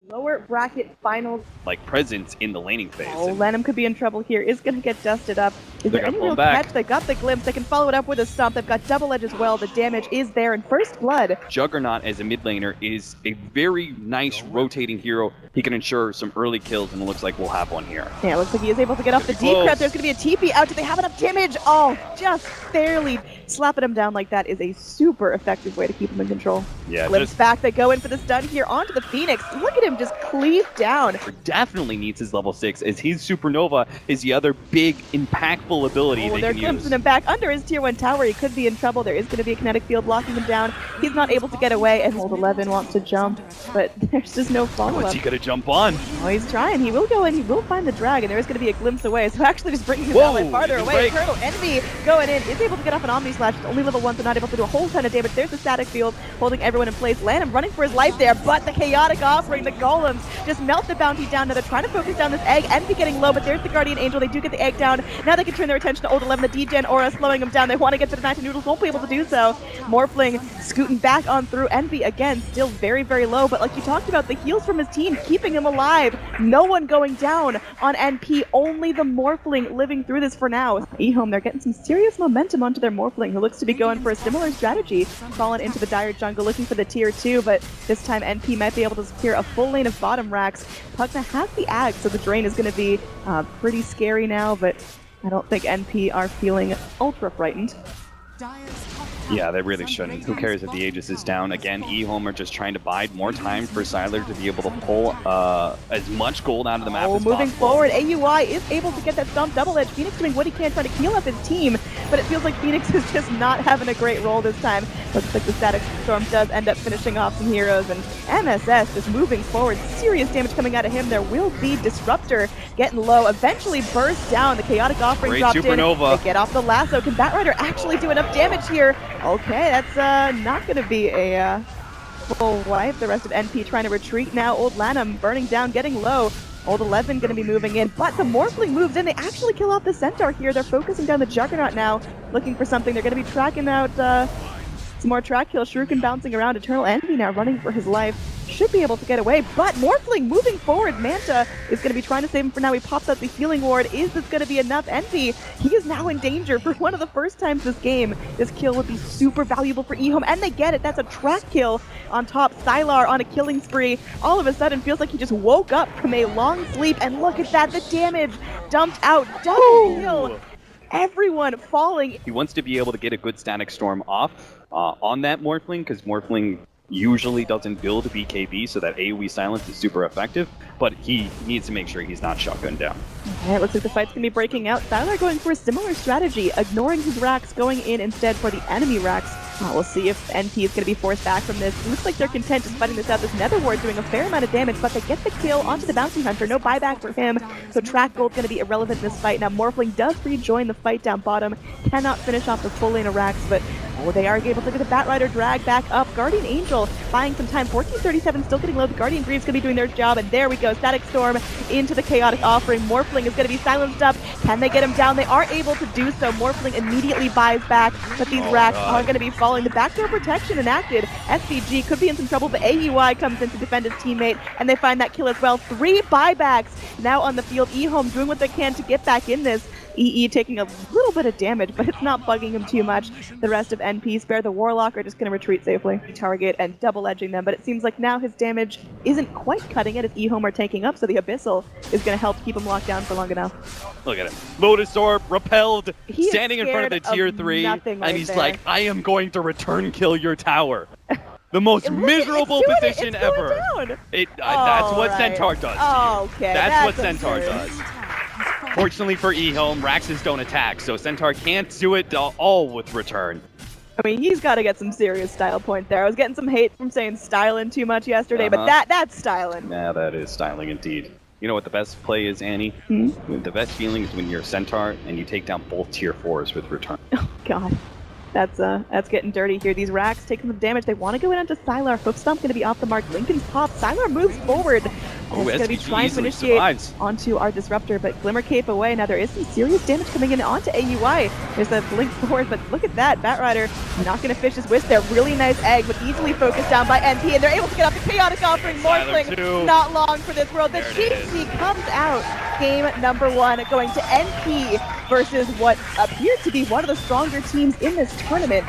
Lower bracket finals. Like presence in the laning phase. Oh, Lenham could be in trouble here. Is going to get dusted up. Is there any real back. catch? They got the glimpse. They can follow it up with a stomp. They've got double edge as well. The damage is there in first blood. Juggernaut as a mid laner is a very nice rotating hero. He can ensure some early kills, and it looks like we'll have one here. Yeah, it looks like he is able to get off the deep cut. There's going to be a TP out. Do they have enough damage? Oh, just barely. Slapping him down like that is a super effective way to keep him in control. Yeah, Glimpse back. They go in for the stun here onto the Phoenix. Look at him just cleave down. Definitely needs his level 6, as his Supernova is the other big, impactful ability they they're can use. glimpsing him back under his tier 1 tower. He could be in trouble. There is going to be a kinetic field blocking him down. He's not able to get away, and Old 11 wants to jump, but there's just no follow-up. What's he going to jump on? Oh, he's trying. He will go in. He will find the drag, and there is going to be a glimpse away. So actually just bringing his ally farther away. Eternal Envy going in. Is able to get off an Omni Slash. It's only level 1, so not able to do a whole ton of damage. There's the static field holding everyone in place. Lanham running for his life there, but the chaotic offering, the golems, just melt the bounty down. Now they're trying to focus down this egg. Envy getting low, but there's the Guardian Angel. They do get the egg down. Now they can turn their attention to Old 11. The D-Gen aura slowing them down. They want to get to the Knight of Noodles. Won't be able to do so. Morphling scooting back on through. Envy again, still very, very low, but like you talked about, the heals from his team keeping him alive. No one going down on NP. Only the Morphling living through this for now. EHOME, they're getting some serious momentum onto their Morphling, who looks to be going for a similar strategy. Fallen into the dire jungle looking for the tier 2, but this time NP might be able to secure a full lane of bottom racks. Pugna has the Ag, so the drain is going to be pretty scary now, but I don't think NP are feeling ultra frightened. Yeah, they really shouldn't. Who cares if the Aegis is down? Again, EHOME are just trying to bide more time for Sylar to be able to pull as much gold out of the map as moving possible. Forward, AUI is able to get that stomp double edge. Phoenix doing what he can, trying to heal up his team, but it feels like Phoenix is just not having a great role this time. Looks like the Static Storm does end up finishing off some heroes, and MSS just moving forward. Serious damage coming out of him. There will be Disruptor getting low, eventually burst down. The Chaotic Offering dropped Supernova. in. They get off the lasso. Can Batrider actually do enough damage here? Okay, that's not going to be a full wipe. The rest of NP trying to retreat now. Old Lanham burning down, getting low. Old 11 going to be moving in, but the Morphling moves in. They actually kill off the Centaur here. They're focusing down the Juggernaut now, looking for something. They're going to be tracking out some more track kills. Shuriken bouncing around. Eternal Envy now running for his life. Should be able to get away, but Morphling moving forward. Manta is going to be trying to save him for now. He pops out the healing ward. Is this going to be enough? Envy, he is now in danger for one of the first times this game. This kill would be super valuable for EHOME, and they get it. That's a track kill on top. Sylar on a killing spree. All of a sudden feels like he just woke up from a long sleep, and look at that. The damage dumped out. Double kill. Everyone falling. He wants to be able to get a good Static Storm off on that Morphling, because Morphling usually doesn't build BKB, so that AoE silence is super effective, but he needs to make sure he's not shotgunned down. Okay, it looks like the fight's going to be breaking out. Sylar going for a similar strategy, ignoring his racks, going in instead for the enemy racks. We'll see if NP is going to be forced back from this. It looks like they're content just fighting this out. This Nether Ward doing a fair amount of damage, but they get the kill onto the Bounty Hunter. No buyback for him, so track gold's going to be irrelevant in this fight. Now Morphling does rejoin the fight down bottom. Cannot finish off the full lane of racks, but they are able to get the Batrider drag back up. Guardian Angel buying some time. 1437 still getting low. The Guardian Greaves going to be doing their job, and there we go. Static Storm into the Chaotic Offering. Morphling is going to be silenced up. Can they get him down? They are able to do so. Morphling immediately buys back, but these racks are going to be falling. The backdoor protection enacted. SVG could be in some trouble, but AUI comes in to defend his teammate, and they find that kill as well. 3 buybacks now on the field. EHOME doing what they can to get back in this. EE taking a little bit of damage, but it's not bugging him too much. The rest of NP, Spare the Warlock, are just going to retreat safely. Target and double edging them, but it seems like now his damage isn't quite cutting it as EHOME are tanking up, so the Abyssal is going to help keep him locked down for long enough. Look at him. Lotus Orb, repelled, He standing in front of the tier 3, and he's like, I am going to return kill your tower. The most miserable position ever. That's what Centaur does. Okay, that's what Centaur does. Fortunately for EHOME, Raxes don't attack, so Centaur can't do it all with return. I mean, he's got to get some serious style point there. I was getting some hate from saying styling too much yesterday, but that's styling. Yeah, that is styling indeed. You know what the best play is, Annie? The best feeling is when you're a Centaur and you take down both tier 4s with return. Oh, God. That's getting dirty here. These racks taking some damage. They want to go in onto Sylar. Hoof Stomp going to be off the mark. Lincoln's pop. Sylar moves forward. It's going to be trying to initiate onto our Disruptor, but Glimmer Cape away. Now there is some serious damage coming in onto AUI. There's a blink forward, but look at that. Batrider not going to fish his wisp there. Really nice egg, but easily focused down by NP, and they're able to get off the Chaotic Offering. Morphling, not long for this world. The GG comes out. Game number 1 going to NP versus what appeared to be one of the stronger teams in this tournament.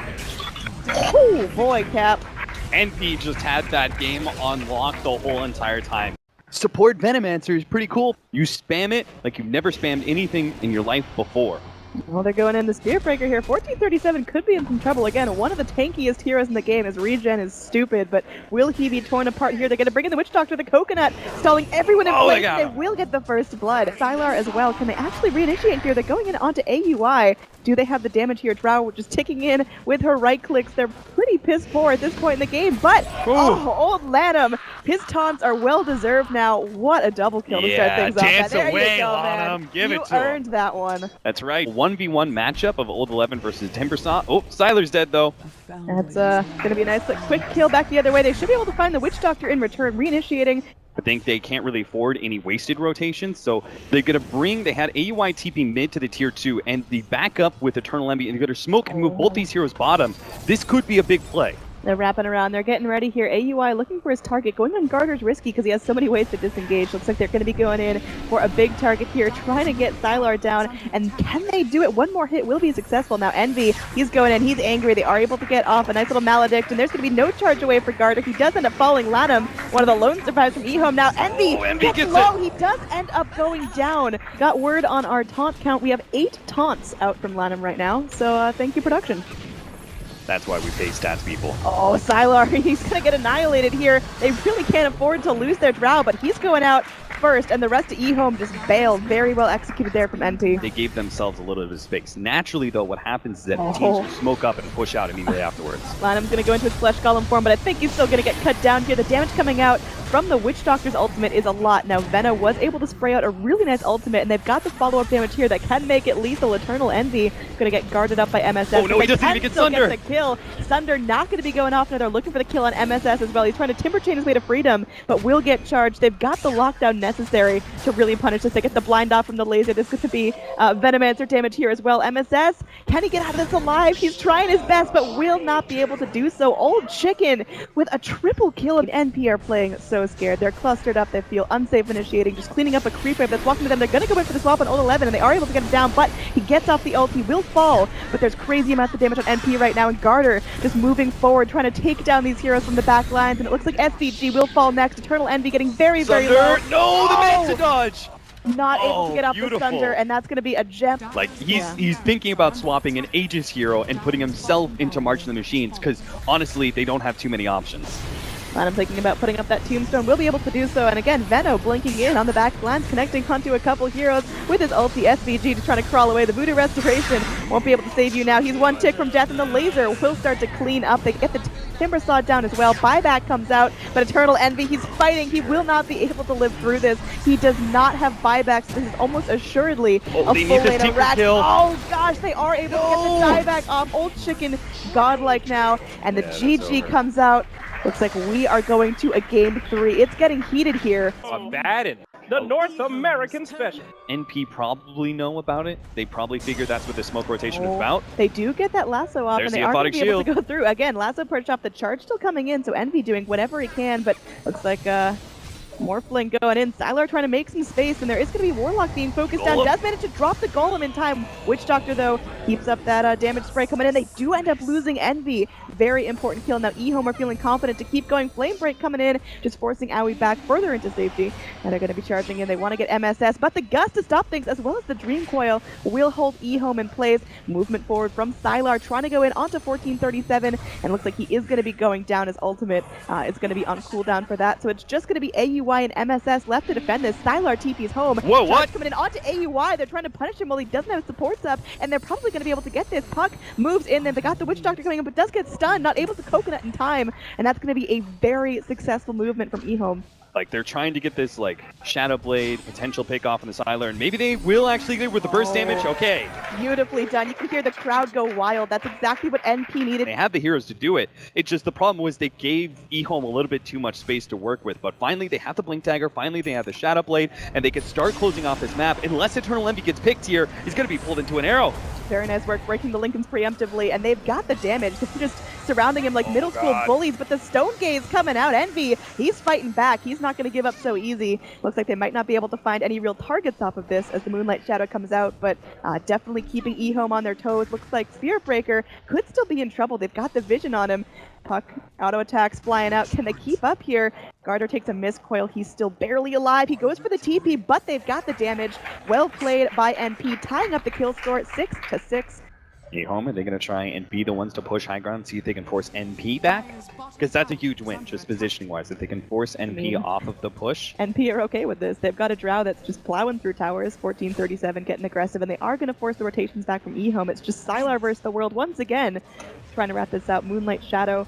Oh boy, Cap. NP just had that game on lock the whole entire time. Support Venomancer is pretty cool. You spam it like you've never spammed anything in your life before. Well, they're going in the Spirit Breaker here. 1437 could be in some trouble. Again, one of the tankiest heroes in the game. His regen is stupid, but will he be torn apart here? They're going to bring in the Witch Doctor, the Coconut, stalling everyone in place. They will get the first blood. Sylar as well. Can they actually reinitiate here? They're going in onto AUI. Do they have the damage here? Drow just ticking in with her right clicks. They're pretty pissed poor at this point in the game, but old Lanham, his taunts are well deserved now. What a double kill to start things off. Dance there away, you go, man. Give you it to him. earned that one. That's right. 1v1 matchup of Old 11 versus Timbersaw. Oh, Sylar's dead though. That's going to be a nice quick kill back the other way. They should be able to find the Witch Doctor in return, reinitiating. I think they can't really afford any wasted rotations, so they're going to they had AUI TP mid to the tier 2, and the backup with Eternal Envy and Gutter Smoke can move both these heroes bottom. This could be a big play. They're wrapping around. They're getting ready here. AUI looking for his target. Going on Garter's risky because he has so many ways to disengage. Looks like they're going to be going in for a big target here, trying to get Sylar down. And can they do it? One more hit will be successful. Now Envy, he's going in. He's angry. They are able to get off a nice little Maledict, and there's going to be no charge away for Garter. He does end up falling. Lanham, one of the lone survivors from EHOME. Now Envy gets low. He does end up going down. Got word on our taunt count. We have 8 taunts out from Lanham right now. So thank you, production. That's why we pay stats people. Oh, Sylar, he's going to get annihilated here. They really can't afford to lose their Drow, but he's going out first, and the rest of EHOME just bailed. Very well executed there from NP. They gave themselves a little bit of space. Naturally, though, what happens is that teams will smoke up and push out immediately afterwards. Lanham's going to go into his Flesh Golem form, but I think he's still going to get cut down here. The damage coming out from the Witch Doctor's ultimate is a lot. Now, Vena was able to spray out a really nice ultimate, and they've got the follow-up damage here that can make it lethal. Eternal Envy going to get guarded up by MSS. Oh, no, he doesn't even get Sunder. Get the kill. Sunder not going to be going off. Now they're looking for the kill on MSS as well. He's trying to Timber Chain his way to freedom, but will get charged. They've got the lockdown necessary to really punish this. They get the blind off from the laser. This is going to be Venomancer damage here as well. MSS, can he get out of this alive? He's trying his best, but will not be able to do so. Old Chicken with a triple kill. NP are playing so scared. They're clustered up. They feel unsafe initiating, just cleaning up a creep wave that's walking to them. They're going to go in for the swap on Old 11, and they are able to get him down, but he gets off the ult. He will fall, but there's crazy amounts of damage on NP right now, and Garter just moving forward, trying to take down these heroes from the back lines, and it looks like SVG will fall next. Eternal Envy getting very, very low. No, the Mesa dodge! Not able to get off the Thunder, and that's going to be a gem. Like, he's thinking about swapping an Aegis hero and putting himself into March of the Machines, because honestly, they don't have too many options. I'm thinking about putting up that tombstone. Will be able to do so. And again, Veno blinking in on the back lines, connecting onto a couple heroes with his ulti. SVG just trying to crawl away. The Voodoo Restoration won't be able to save you now. He's one tick from death, and the laser will start to clean up. They get the Timber Saw down as well. Buyback comes out, but Eternal Envy, he's fighting. He will not be able to live through this. He does not have buybacks. This is almost assuredly a full lane of rats. Oh gosh, they are able to get the dieback off. Old Chicken godlike now, and the GG comes out. Looks like we are going to a game 3. It's getting heated here. Madden, the North American special. NP probably know about it. They probably figure that's what the smoke rotation is about. They do get that lasso off, There's and they are going to be able to go through. Again, lasso perched off, the charge still coming in, so NP doing whatever he can, but looks like Morphling going in. Sylar trying to make some space, and there is going to be Warlock being focused down. Does manage to drop the Golem in time. Witch Doctor, though, keeps up that damage spray coming in. They do end up losing Envy. Very important kill. Now EHOME are feeling confident to keep going. Flame Break coming in, just forcing Aoi back further into safety. And they're going to be charging in. They want to get MSS, but the Gust to stop things, as well as the Dream Coil, will hold EHOME in place. Movement forward from Sylar, trying to go in onto 1437, and looks like he is going to be going down. His ultimate is going to be on cooldown for that. So it's just going to be AUI and MSS left to defend this. Sylar TP's home. Whoa, what? Coming in onto AUI. They're trying to punish him while he doesn't have supports up, and they're probably going to be able to get this. Puck moves in, then they got the Witch Doctor coming in, but does get stunned, not able to coconut in time, and that's going to be a very successful movement from EHOME. Like, they're trying to get this, like, Shadow Blade potential pick off on the Sylar, and maybe they will actually get it with the burst damage. Okay. Beautifully done. You can hear the crowd go wild. That's exactly what NP needed. They had the heroes to do it. It's just the problem was they gave EHOME a little bit too much space to work with, but finally they have the Blink Dagger, finally they have the Shadow Blade, and they can start closing off this map. Unless Eternal Envy gets picked here, he's going to be pulled into an arrow. Very nice work breaking the Lincolns preemptively, and they've got the damage. They're just surrounding him like middle school bullies, but the Stone Gaze coming out. Envy, he's fighting back. He's not going to give up so easy. Looks like they might not be able to find any real targets off of this as the Moonlight Shadow comes out, but definitely keeping EHOME on their toes. Looks like Spirit Breaker could still be in trouble. They've got the vision on him. Puck, auto attacks flying out. Can they keep up here? Garter takes a miscoil. He's still barely alive. He goes for the TP, but they've got the damage. Well played by NP, tying up the kill score at 6-6. EHOME, are they going to try and be the ones to push high ground and see if they can force NP back? Because that's a huge win, just positioning-wise, if they can force NP off of the push. NP are okay with this. They've got a Drow that's just plowing through towers, 1437, getting aggressive, and they are going to force the rotations back from EHOME. It's just Sylar versus the world once again. Trying to wrap this out. Moonlight Shadow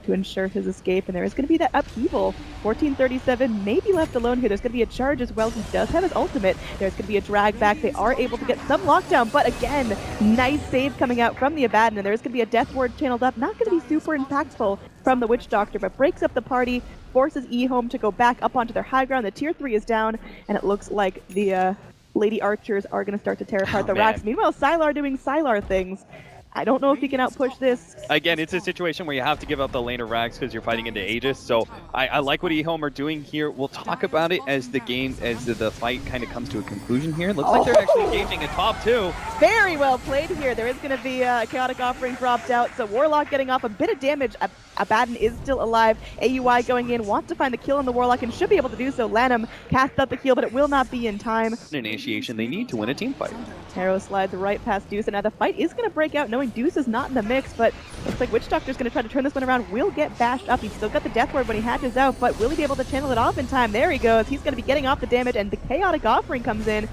to ensure his escape, and there is going to be that upheaval. 1437 may be left alone here. There's going to be a charge as well. He does have his ultimate. There's going to be a drag back. They are able to get some lockdown, but again, nice save coming out from the Abaddon, and there's going to be a death ward channeled up. Not going to be super impactful from the Witch Doctor, but breaks up the party, forces EHOME to go back up onto their high ground. The tier 3 is down, and it looks like the Lady Archers are going to start to tear apart the racks. Meanwhile, Sylar doing Sylar things. I don't know if he can outpush this. Again, it's a situation where you have to give up the lane of Rags because you're fighting into Aegis. So I like what EHOME are doing here. We'll talk about it as the game, as the fight kind of comes to a conclusion here. Looks like they're actually engaging at top 2. Very well played here. There is going to be a Chaotic Offering dropped out. So Warlock getting off a bit of damage. Abaddon is still alive. AUI going in, wants to find the kill on the Warlock and should be able to do so. Lanham casts out the kill, but it will not be in time. Initiation they need to win a team fight. Arrow slides right past Deuce, and now the fight is going to break out knowing Deuce is not in the mix, but looks like Witch Doctor's going to try to turn this one around. Will get bashed up. He's still got the Death Ward when he hatches out, but will he be able to channel it off in time? There he goes. He's going to be getting off the damage, and the Chaotic Offering comes in.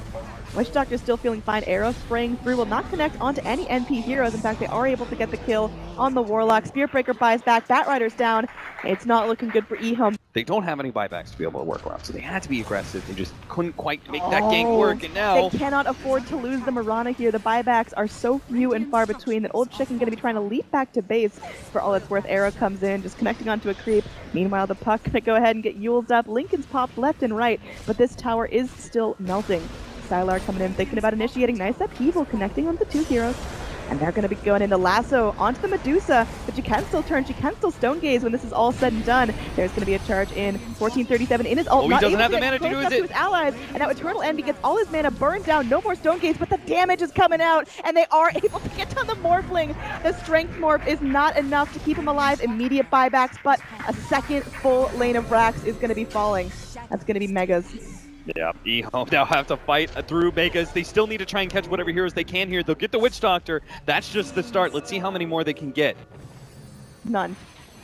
Witch Doctor's still feeling fine. Arrow spraying through will not connect onto any NP heroes. In fact, they are able to get the kill on the Warlock. Spirit Breaker buys back. Bat Rider's down. It's not looking good for EHOME. They don't have any buybacks to be able to work around, so they had to be aggressive. They just couldn't quite make that gank work, and now... They cannot afford to lose the Mirana here. The buybacks are so few and far between that Old Chicken going to be trying to leap back to base. For all it's worth, Arrow comes in, just connecting onto a creep. Meanwhile, the Puck going to go ahead and get Yule's up. Lincoln's popped left and right, but this tower is still melting. Sylar coming in, thinking about initiating. Nice upheaval, connecting on the 2 heroes. And they're going to be going into Lasso onto the Medusa, but you can still turn, she can still Stone Gaze when this is all said and done. There's going to be a charge in. 1437 in his ult. Oh, he doesn't have the mana to do it. His allies, and now Eternal Envy gets all his mana burned down. No more Stone Gaze, but the damage is coming out, and they are able to get down the Morphling. The Strength Morph is not enough to keep him alive. Immediate buybacks, but a second full lane of Rax is going to be falling. That's going to be Megas. Yeah, EHOME now have to fight through Megas. They still need to try and catch whatever heroes they can here. They'll get the Witch Doctor. That's just the start. Let's see how many more they can get. None.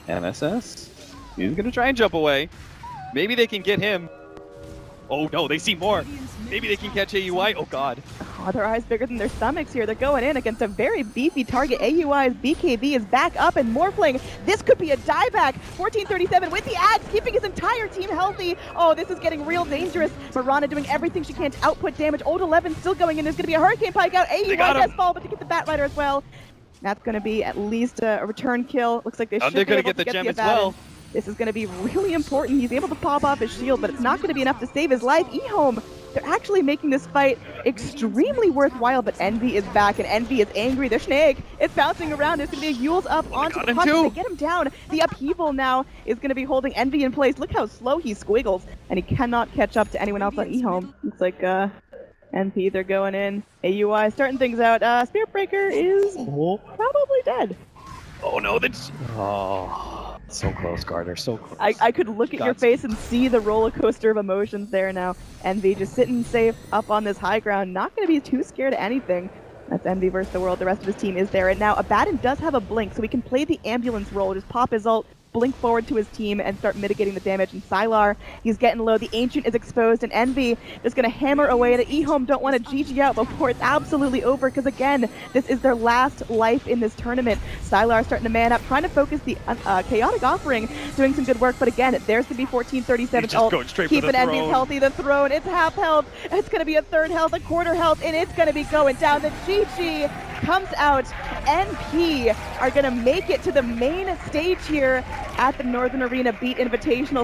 MSS. He's going to try and jump away. Maybe they can get him. Oh no, they see more. Maybe they can catch AUI. Oh god. Oh, their eyes bigger than their stomachs here. They're going in against a very beefy target. AUI's BKB is back up, and Morphling, this could be a dieback. 1437 with the axe, keeping his entire team healthy. Oh, this is getting real dangerous. Mirana doing everything she can to output damage. Old 11 still going in. There's going to be a Hurricane Pike out. AUI does fall, but to get the Bat Rider as well. That's going to be at least a return kill. Looks like they should they're be able get to the gem the as well. This is going to be really important. He's able to pop off his shield, but it's not going to be enough to save his life. EHOME, they're actually making this fight extremely worthwhile, but Envy is back, and Envy is angry. The Snake is bouncing around. There's going to be a Yule's up onto the Puck. They get him down. The upheaval now is going to be holding Envy in place. Look how slow he squiggles, and he cannot catch up to anyone else on EHOME. Looks like NP, they're going in. AUI starting things out. Spirit Breaker is probably dead. Oh no, that's... Oh, so close, Garter, so close. I could look at your face and see the roller coaster of emotions there now. Envy just sitting safe up on this high ground, not going to be too scared of anything. That's Envy versus the world. The rest of his team is there. And now Abaddon does have a blink, so he can play the ambulance role, just pop his ult, blink forward to his team and start mitigating the damage. And Sylar, he's getting low. The Ancient is exposed, and Envy is going to hammer away at EHOME. Don't want to GG out before it's absolutely over, because again, this is their last life in this tournament. Sylar starting to man up, trying to focus the Chaotic Offering, doing some good work, but again, there's going to be 1437 just going straight for the keeping Envy throne. healthy. The throne, it's half health, it's going to be a third health, a quarter health, and it's going to be going down. The GG comes out. NP are going to make it to the main stage here at the Northern Arena Beat Invitational.